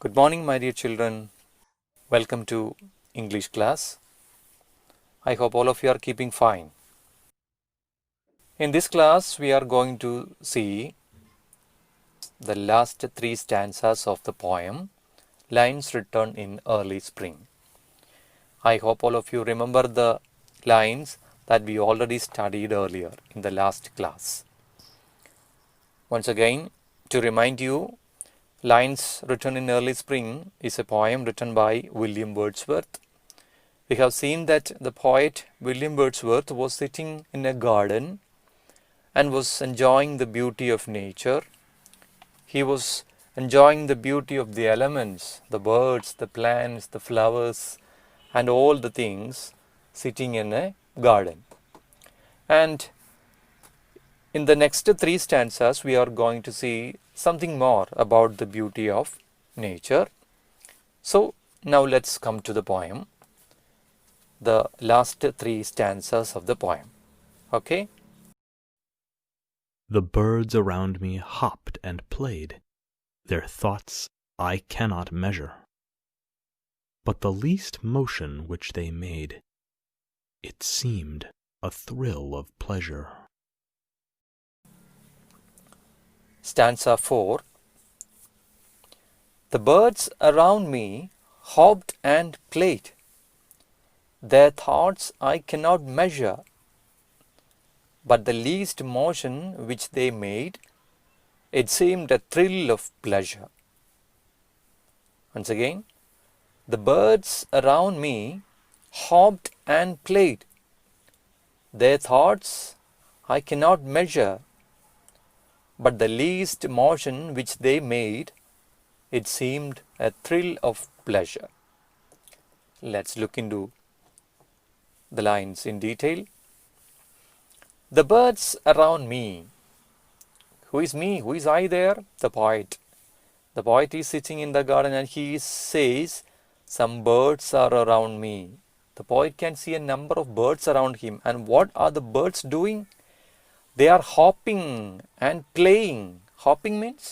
Good morning, my dear children. Welcome to English class. I hope all of you are keeping fine. In this class, we are going to see the last three stanzas of the poem, Lines Written in Early Spring. I hope all of you remember the lines that we already studied earlier in the last class. Once again, to remind you, Lines Written in Early Spring is a poem written by William Wordsworth. We have seen that the poet William Wordsworth was sitting in a garden and was enjoying the beauty of nature. He was enjoying the beauty of the elements, the birds, the plants, the flowers, and all the things sitting in a garden. And in the next three stanzas, we are going to see something more about the beauty of nature. So now let's come to the poem, the last three stanzas of the poem. Okay? The birds around me hopped and played, their thoughts I cannot measure. But the least motion which they made, it seemed a thrill of pleasure. Stanza 4. The birds around me hopped and played, their thoughts I cannot measure, but the least motion which they made, it seemed a thrill of pleasure. Once again, the birds around me hopped and played, their thoughts I cannot measure, but the least motion which they made, it seemed a thrill of pleasure. Let's look into the lines in detail. The birds around me. Who is me? Who is I there? The poet. The poet is sitting in the garden and he says, some birds are around me. The poet can see a number of birds around him. And what are the birds doing? They are hopping and playing. Hopping means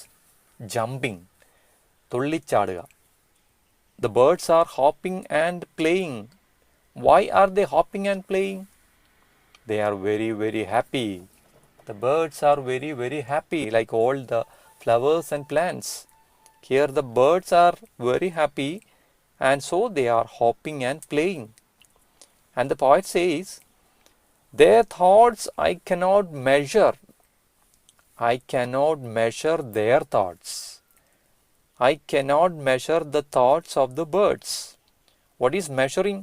jumping. തുള്ളിച്ചാടുക. The birds are hopping and playing. Why are they hopping and playing? They are very, very happy. The birds are very, very happy, like all the flowers and plants. Here the birds are very happy, and so they are hopping and playing. And the poet says, their thoughts I cannot measure. I cannot measure their thoughts. I cannot measure the thoughts of the birds. What is measuring?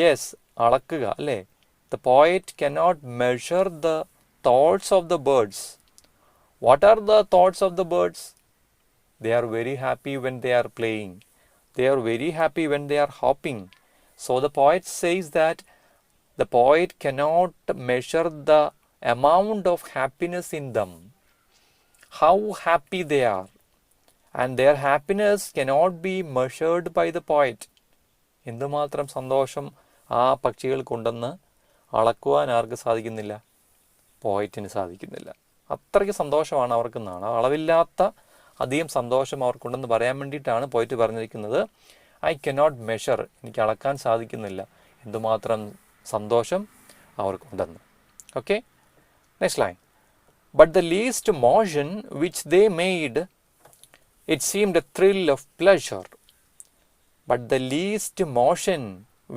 Yes, alakkuka, alle. The poet cannot measure the thoughts of the birds. What are the thoughts of the birds? They are very happy when they are playing. They are very happy when they are hopping. So the poet says that the poet cannot measure the amount of happiness in them. How happy they are. And their happiness cannot be measured by the poet. എന്തുമാത്രം സന്തോഷം ആ പക്ഷികൾക്കുണ്ടെന്ന് അളക്കുവാൻ ആർക്ക് സാധിക്കുന്നില്ല? പോയറ്റിന് സാധിക്കുന്നില്ല. അത്രയ്ക്ക് സന്തോഷമാണ് അവർക്കെന്നാണ്. അളവില്ലാത്ത അധികം സന്തോഷം അവർക്കുണ്ടെന്ന് പറയാൻ വേണ്ടിയിട്ടാണ് പോയറ്റ് പറഞ്ഞിരിക്കുന്നത്, ഐ കനോട്ട് മെഷർ, എനിക്ക് അളക്കാൻ സാധിക്കുന്നില്ല എന്തുമാത്രം സന്തോഷം അവർക്കുണ്ടെന്ന്. Okay, next line. But the least motion which they made, it seemed a thrill of pleasure. But the least motion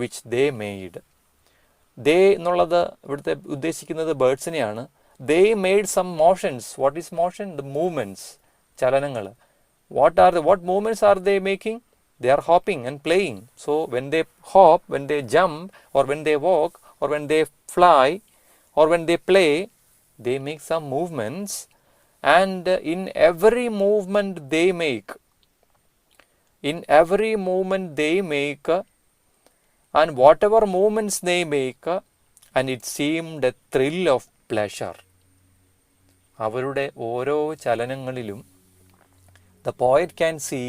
which they made. They എന്നുള്ളത് ഇവിടുത്തെ ഉദ്ദേശിക്കുന്നത് ബേർഡ്സിനെയാണ്. They made some motions. What is motion? The movements, ചലനങ്ങൾ. What movements are they making? They are hopping and playing. So when they hop, when they jump, or when they walk, or when they fly, or when they play, they make some movements. And in every movement they make, and whatever movements they make, and it seemed a thrill of pleasure. അവരുടെ ഓരോ ചലനങ്ങളിലും the poet can see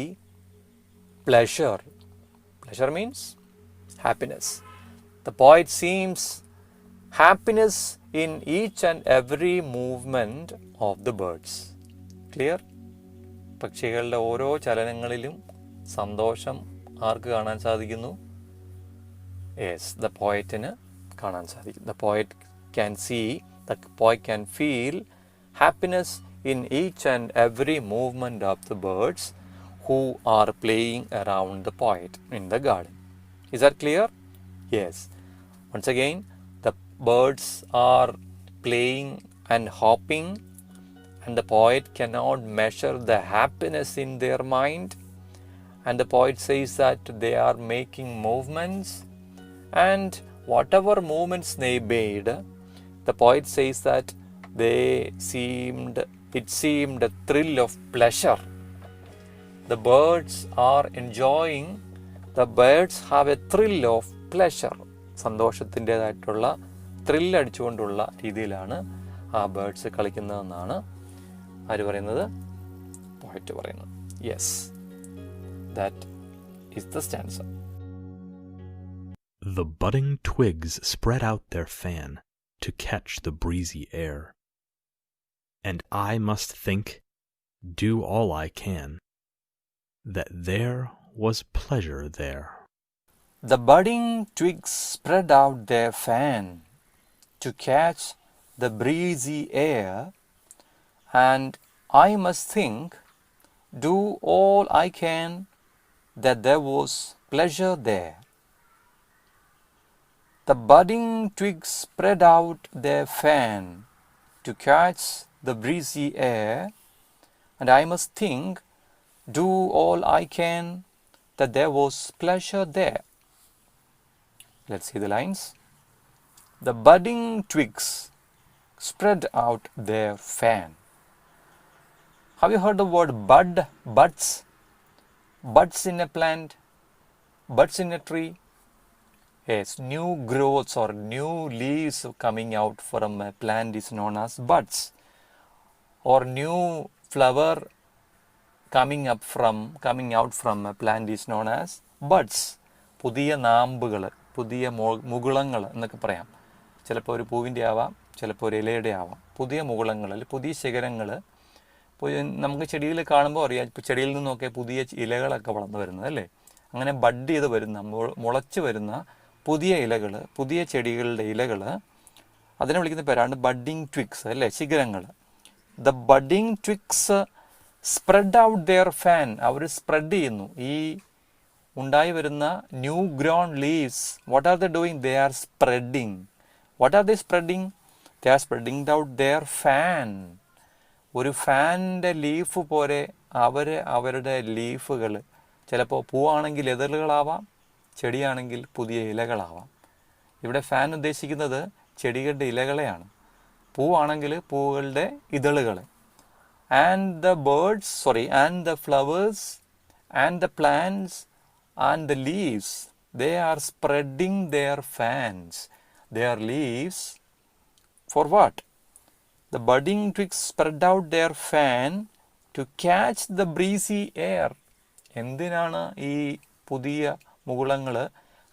pleasure. Pleasure means happiness. The poet seems happiness in each and every movement of the birds. Clear? പക്ഷികളുടെ ഓരോ ചലനങ്ങളിലും സന്തോഷം ആർക്ക് കാണാൻ സാധിക്കുന്നു? Yes, the പോയറ്റിന് കാണാൻ സാധിക്കും. The poet can see, the poet can feel happiness in each and every movement of the birds who are playing around the poet in the garden. Is that clear? Yes. Once again, the birds are playing and hopping, and the poet cannot measure the happiness in their mind. And the poet says that they are making movements, and whatever movements they made, the poet says that it seemed a thrill of pleasure. The birds are enjoying, the birds have a thrill of pleasure. സന്തോഷത്തിൻ്റെതായിട്ടുള്ള thrill അടിച്ചുകൊണ്ടുള്ള രീതിയിലാണ് ആ birds കളിക്കുന്നതെന്നാണ് ആര് പറയുന്നത്? Poet പറയുന്നത്. Yes, that is the stanza. The budding twigs spread out their fan to catch the breezy air. And I must think, do all I can, that there was pleasure there. The budding twigs spread out their fan to catch the breezy air, and I must think, do all I can, that there was pleasure there. The budding twigs spread out their fan to catch the breezy air, and I must think, do all I can, that there was pleasure there. Let's see the lines. The budding twigs spread out their fan. Have you heard the word bud? Buds? Buds in a plant? Buds in a tree? Yes, new growths or new leaves coming out from a plant is known as buds. Or new flower coming out from a plant is known as buds. പുതിയ നാമ്പുകൾ, പുതിയ മുകുളങ്ങൾ എന്നൊക്കെ പറയാം. ചിലപ്പോൾ ഒരു പൂവിൻ്റെ ആവാം, ചിലപ്പോൾ ഒരു ഇലയുടെ ആവാം. പുതിയ മുകുളങ്ങൾ അല്ലെങ്കിൽ പുതിയ ശിഖരങ്ങൾ നമുക്ക് ചെടിയിൽ കാണുമ്പോൾ അറിയാം. ഇപ്പോൾ ചെടിയിൽ നിന്നൊക്കെ പുതിയ ഇലകളൊക്കെ വളർന്നു വരുന്നത് അല്ലേ? അങ്ങനെ ബഡ് ചെയ്ത് വരുന്ന, മുളച്ച് വരുന്ന പുതിയ ഇലകൾ, പുതിയ ചെടികളുടെ ഇലകൾ, അതിനെ വിളിക്കുന്ന പേരാണ് ബഡ്ഡിങ് ട്വിഗ്സ് അല്ലേ, ശിഖരങ്ങൾ. The budding twigs spread out their fan. അവർ സ്പ്രെഡ് ചെയ്യുന്നു ഈ ഉണ്ടായി വരുന്ന new grown leaves. What are the doing? They are spreading. What are they spreading? They are spreading out their fan. ഒരു ഫാനിൻ്റെ ലീഫ് പോലെ അവരുടെ ലീഫുകൾ, ചിലപ്പോൾ പൂവാണെങ്കിൽ എതിറുകളാവാം, ചെടിയാണെങ്കിൽ പുതിയ ഇലകളാവാം. ഇവിടെ ഫാൻ ഉദ്ദേശിക്കുന്നത് ചെടികളുടെ ഇലകളെയാണ്, പൂവാണെങ്കിൽ പൂവുകളുടെ ഇതളുകൾ. And the birds, and the flowers, and the plants, and the leaves, they are spreading their fans, their leaves, for what? The budding twigs spread out their fan to catch the breezy air. എന്തിനാണ് ഈ പുതിയ മുകുളങ്ങൾ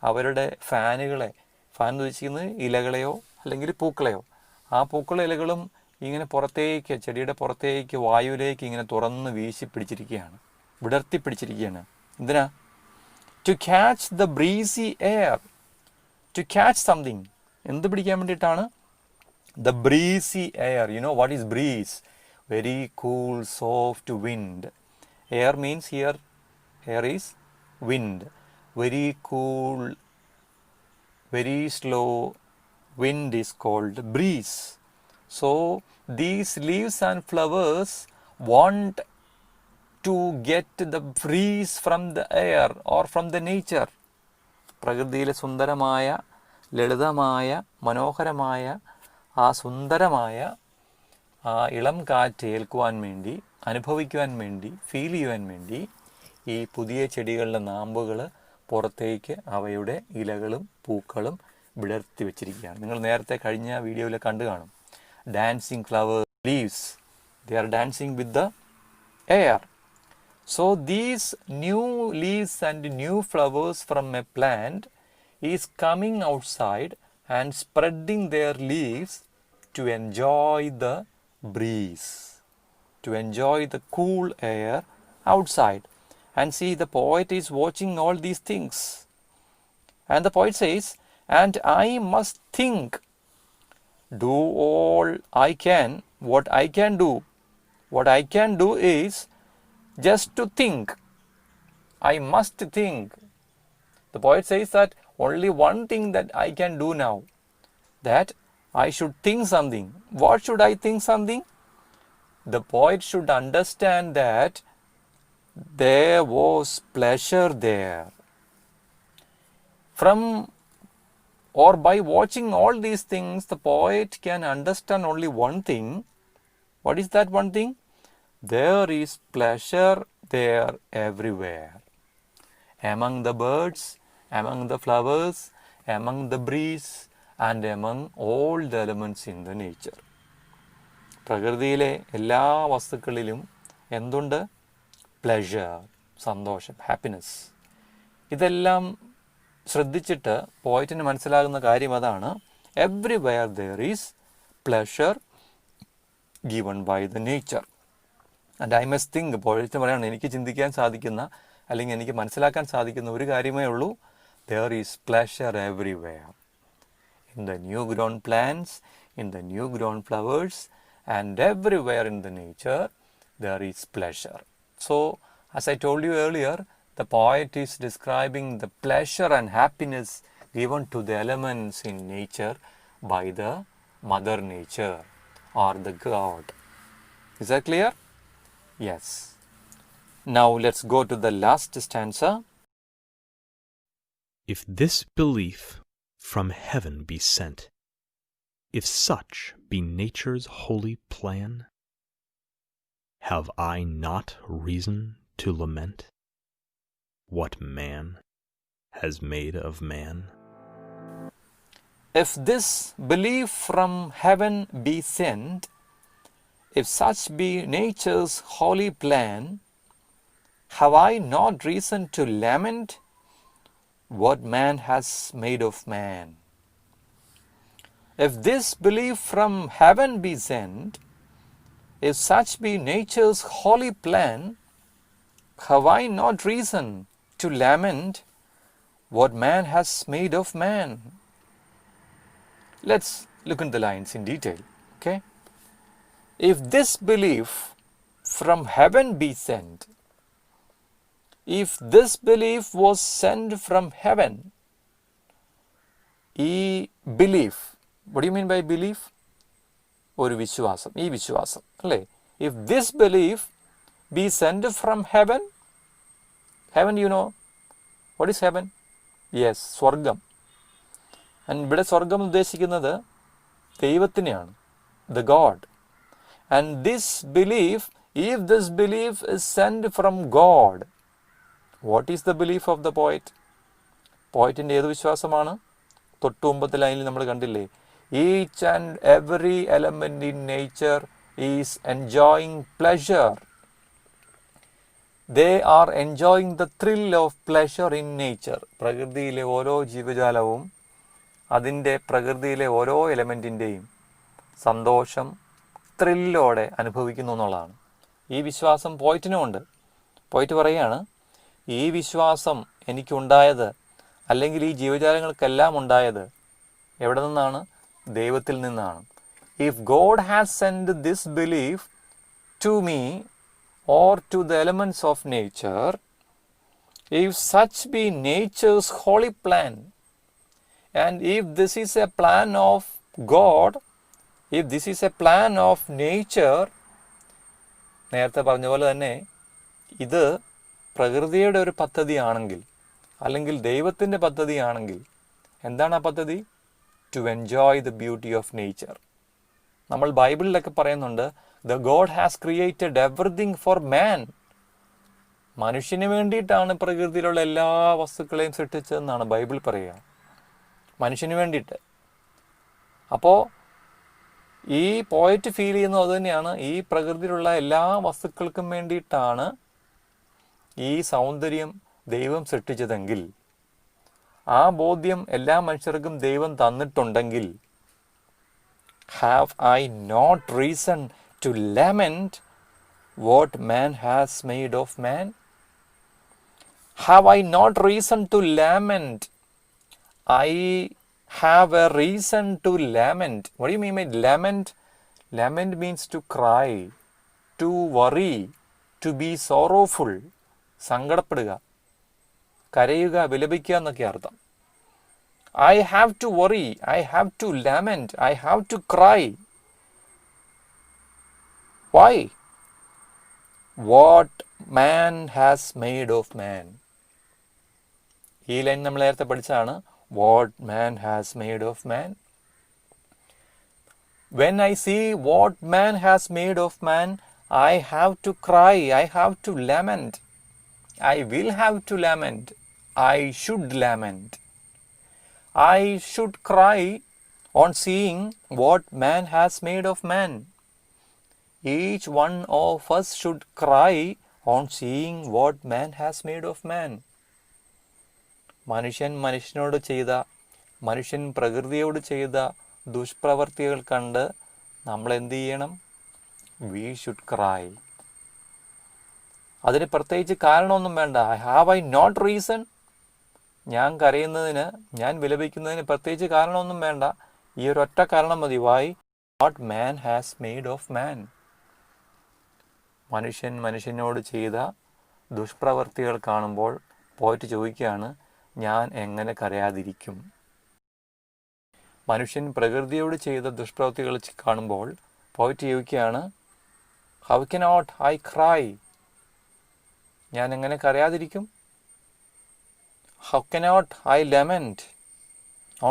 അവരുടെ ഫാനുകളെ, fan ഉദ്ദേശിക്കുന്നത് ഇലകളെയോ അല്ലെങ്കിൽ പൂക്കളെയോ, ആ പൂക്കളും ഇലകളും ഇങ്ങനെ പുറത്തേക്ക്, ചെടിയുടെ പുറത്തേക്ക് വായുവിലേക്ക് ഇങ്ങനെ തുറന്ന് വീശി പിടിച്ചിരിക്കുകയാണ്, വിടർത്തി പിടിച്ചിരിക്കുകയാണ്. എന്തിനാ? To catch the breezy air. To catch something, എന്ത് പിടിക്കാൻ വേണ്ടിയിട്ടാണ്? The breezy air. You know what is breeze? Very cool soft wind. Air means here, air is wind. Very cool, very slow wind is called breeze. So these leaves and flowers want to get the breeze from the air or from the nature. പ്രകൃതിയിലെ സുന്ദരമായ, ലളിതമായ, മനോഹരമായ ആ സുന്ദരമായ ആ ഇളം കാറ്റ് ഏൽക്കുവാൻ വേണ്ടി, അനുഭവിക്കുവാൻ വേണ്ടി, ഫീൽ ചെയ്യുവാൻ വേണ്ടി ഈ പുതിയ ചെടികളുടെ നാമ്പുകൾ പുറത്തേക്ക് അവയുടെ ഇലകളും പൂക്കളും വിടർത്തി വെച്ചിരിക്കുകയാണ്. നിങ്ങൾ നേരത്തെ കഴിഞ്ഞ വീഡിയോയിൽ കണ്ടു കാണും. Dancing flower leaves, they are dancing with the air. So these new leaves and new flowers from a plant is coming outside and spreading their leaves to enjoy the breeze, to enjoy the cool air outside. And see, the poet is watching all these things. And the poet says, and I must think, do all I can, what I can do. What I can do is just to think. I must think. The poet says that only one thing that I can do now, that I should think something. What should I think something? The poet should understand that there was pleasure there. From or by watching all these things, the poet can understand only one thing. What is that one thing? There is pleasure there everywhere. Among the birds, among the flowers, among the breeze, and among all the elements in the nature. പ്രകൃതിയിലെ എല്ലാ വസ്തുക്കളിലും എന്തുണ്ട്? Pleasure, സന്തോഷം, happiness. ഇതെല്ലാം ശ്രദ്ധിച്ചിട്ട് പോയിറ്റിന് മനസ്സിലാകുന്ന കാര്യം അതാണ്. Everywhere there is pleasure given by the nature. And I must think, പോയിറ്റിന് പറയാണ്, എനിക്ക് ചിന്തിക്കാൻ സാധിക്കുന്ന അല്ലെങ്കിൽ എനിക്ക് മനസ്സിലാക്കാൻ സാധിക്കുന്ന ഒരു കാര്യമേ ഉള്ളൂ. There is pleasure everywhere. In the new grown plants, in the new grown flowers, and everywhere in the nature there is pleasure. So, as I told you earlier, the poet is describing the pleasure and happiness given to the elements in nature by the Mother Nature or the God. Is that clear? Yes. Now let's go to the last stanza. If this belief from heaven be sent, if such be nature's holy plan, have I not reason to lament what man has made of man? If this belief from heaven be sent, if such be nature's holy plan, have I not reason to lament what man has made of man? If this belief from heaven be sent, if such be nature's holy plan, have I not reason to lament what man has made of man? Let's look at the lines in detail. Okay? If this belief from heaven be sent, if this belief was sent from heaven, ഈ belief, what do you mean by belief? ഒരു വിശ്വാസം, ഈ വിശ്വാസം അല്ലേ? If this belief be sent from heaven, heaven you know, what is heaven? Yes, സ്വർഗം. And ഇവിടെ സ്വർഗം ഉദ്ദേശിക്കുന്നത് ദൈവത്തിനെയാണ്, the God. And this belief, if this belief is sent from God, what is the belief of the poet? പോയിറ്റിൻ്റെ ഏത് വിശ്വാസമാണ്? തൊട്ട് മുമ്പത്തെ ലൈനിൽ നമ്മൾ കണ്ടില്ലേ, each and every element in nature is enjoying pleasure. They are enjoying the thrill of pleasure in nature. പ്രകൃതിയിലെ ഓരോ ജീവജാലവും അതിൻ്റെ പ്രകൃതിയിലെ ഓരോ എലമെൻറ്റിൻ്റെയും സന്തോഷം ത്രില്ലോടെ അനുഭവിക്കുന്നു എന്നുള്ളതാണ്. ഈ വിശ്വാസം പോയിറ്റിനുമുണ്ട്. പോയിറ്റ് പറയുകയാണ്, ഈ വിശ്വാസം എനിക്കുണ്ടായത്, അല്ലെങ്കിൽ ഈ ജീവജാലങ്ങൾക്കെല്ലാം ഉണ്ടായത് എവിടെ നിന്നാണ്? ദൈവത്തിൽ നിന്നാണ്. If God has sent this belief to me or to the elements of nature, if such be nature's holy plan, and if this is a plan of God, if this is a plan of nature, നേരത്തെ പറഞ്ഞ പോലെ തന്നെ ഇത് പ്രകൃതിയുടെ ഒരു പദ്ധതിയാണെങ്കിൽ, അല്ലെങ്കിൽ ദൈവത്തിൻ്റെ പദ്ധതിയാണെങ്കിൽ, എന്താണ് ആ പദ്ധതി? To enjoy the beauty of nature. നമ്മൾ ബൈബിളിലൊക്കെ പറയുന്നുണ്ട്, the God has created everything for man. മനുഷ്യന് വേണ്ടിയിട്ടാണ് പ്രകൃതിയിലുള്ള എല്ലാ വസ്തുക്കളെയും സൃഷ്ടിച്ചതെന്നാണ് ബൈബിൾ പറയുക, മനുഷ്യന് വേണ്ടിയിട്ട്. അപ്പോൾ ഈ പോയറ്റ് ഫീൽ ചെയ്യുന്നത് അതുതന്നെയാണ്, ഈ പ്രകൃതിയിലുള്ള എല്ലാ വസ്തുക്കൾക്കും വേണ്ടിയിട്ടാണ് ഈ സൗന്ദര്യം ദൈവം സൃഷ്ടിച്ചതെങ്കിൽ, ആ ബോധ്യം എല്ലാ മനുഷ്യർക്കും ദൈവം തന്നിട്ടുണ്ടെങ്കിൽ, have I not reason to lament what man has made of man? Have I not reason to lament? I have a reason to lament. What do you mean by lament? Lament means to cry, to worry, to be sorrowful. സങ്കടപ്പെടുക, കരയുക, വിലപിക്കുക എന്നൊക്കെ അർത്ഥം. I have to worry, I have to lament, I have to cry. Why? What man has made of man. ഈ line നമ്മൾ നേരത്തെ പഠിച്ചതാണ്. What man has made of man. When I see what man has made of man, I have to cry, I have to lament. I will have to lament. I should lament. I should cry on seeing what man has made of man. Each one of us should cry on seeing what man has made of man. മനുഷ്യൻ മനുഷ്യനോട് ചെയ്ത, മനുഷ്യൻ പ്രകൃതിയോട് ചെയ്ത ദുഷ്പ്രവർത്തികൾ കണ്ട് നമ്മൾ എന്ത് ചെയ്യണം? We should cry. അതിന് പ്രത്യേകിച്ച് കാരണമൊന്നും വേണ്ട. Have I not reason? ഞാൻ കരയുന്നതിന്, ഞാൻ വിലപിക്കുന്നതിന് പ്രത്യേകിച്ച് കാരണമൊന്നും വേണ്ട. ഈ ഒരൊറ്റ കാരണം മതി. Why? What man has made of man. മനുഷ്യൻ മനുഷ്യനോട് ചെയ്ത ദുഷ്പ്രവർത്തികൾ കാണുമ്പോൾ പോയിട്ട് ചോദിക്കുകയാണ്, ഞാൻ എങ്ങനെ കരയാതിരിക്കും? മനുഷ്യൻ പ്രകൃതിയോട് ചെയ്ത ദുഷ്പ്രവൃത്തികൾ കാണുമ്പോൾ പോയിട്ട് ചോദിക്കുകയാണ്, ഹൗ കനോട്ട് ഐ ക്രൈ? ഞാൻ എങ്ങനെ കരയാതിരിക്കും? How cannot I lament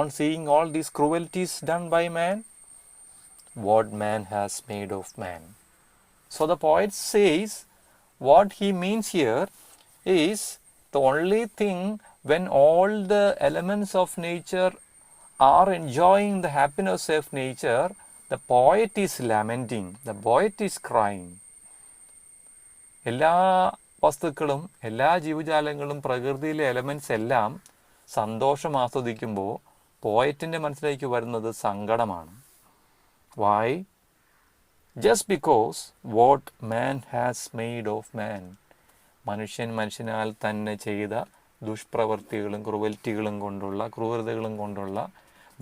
on seeing all these cruelties done by man? What man has made of man. So the poet says what he means here is the only thing when all the elements of nature are enjoying the happiness of nature, the poet is lamenting, the poet is crying. എല്ലാ വസ്തുക്കളും, എല്ലാ ജീവജാലങ്ങളും, പ്രകൃതിയിലെ elements എല്ലാം സന്തോഷം ആസ്വദിക്കുമ്പോൾ പോയറ്റിൻ്റെ മനസ്സിലേക്ക് വരുന്നത് സങ്കടമാണ്. Why? Just because what man has made of man. മനുഷ്യൻ മനുഷ്യനാൽ തന്നെ ചെയ്ത ദുഷ്പ്രവർത്തികളും ക്രൂവൽറ്റികളും കൊണ്ടുള്ള, ക്രൂരതകളും കൊണ്ടുള്ള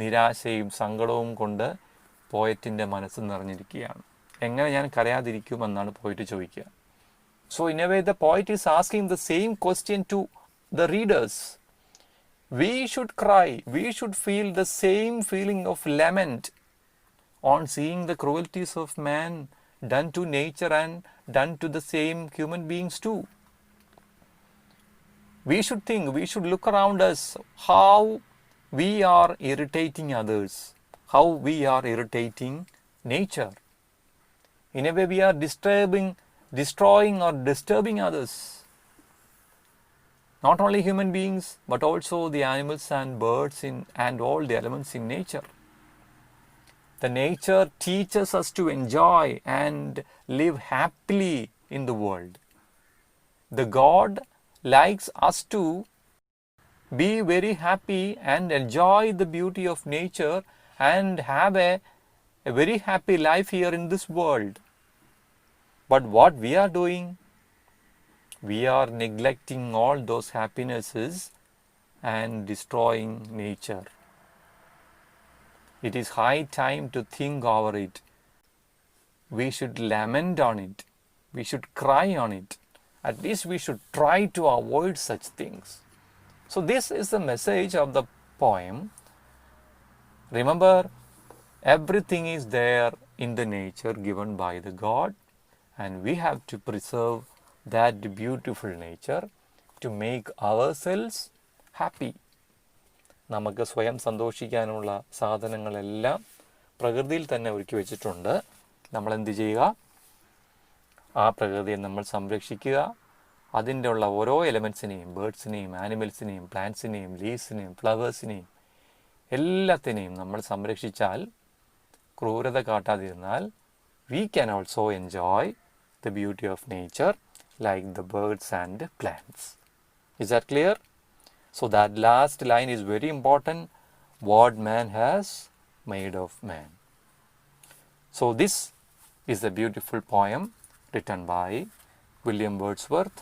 നിരാശയും സങ്കടവും കൊണ്ട് പോയറ്റിൻ്റെ മനസ്സ് നിറഞ്ഞിരിക്കുകയാണ്. എങ്ങനെ ഞാൻ കരയാതിരിക്കുമെന്നാണ് പോയിട്ട് ചോദിക്കുക. So in a way the poet is asking the same question to the readers. We should cry, we should feel the same feeling of lament on seeing the cruelties of man done to nature and done to the same human beings too. We should think, we should look around us how we are irritating others, how we are irritating nature. In a way we are destroying or disturbing others. Not only human beings but also the animals and birds and all the elements in nature. The nature teaches us to enjoy and live happily in the world. The God likes us to be very happy and enjoy the beauty of nature and have a very happy life here in this world. But what we are doing? We are neglecting all those happinesses and destroying nature. It is high time to think over it. We should lament on it. We should cry on it. At least we should try to avoid such things. So this is the message of the poem. Remember, everything is there in the nature given by the God, and we have to preserve that beautiful nature to make ourselves happy. നമുക്ക് സ്വയം സന്തോഷിക്കാനുള്ള സാധനങ്ങളെല്ലാം പ്രകൃതിയിൽ തന്നെ ഒരുക്കി വെച്ചിട്ടുണ്ട്. നമ്മളെന്ത് ചെയ്യുക? ആ പ്രകൃതിയെ നമ്മൾ സംരക്ഷിക്കുക. അതിൻ്റെ ഉള്ള ഓരോ എലമെൻറ്റ്സിനെയും, ബേർഡ്സിനെയും, ആനിമൽസിനെയും, പ്ലാന്റ്സിനെയും, ലീവ്സിനെയും, ഫ്ലവേഴ്സിനെയും എല്ലാത്തിനെയും നമ്മൾ സംരക്ഷിച്ചാൽ, ക്രൂരത കാട്ടാതിരുന്നാൽ, we can also enjoy the beauty of nature like the birds and plants. Is that clear? So that last line is very important. What man has made of man. So this is a beautiful poem written by William Wordsworth.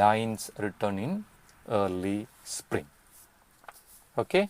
Lines written in early spring. Okay.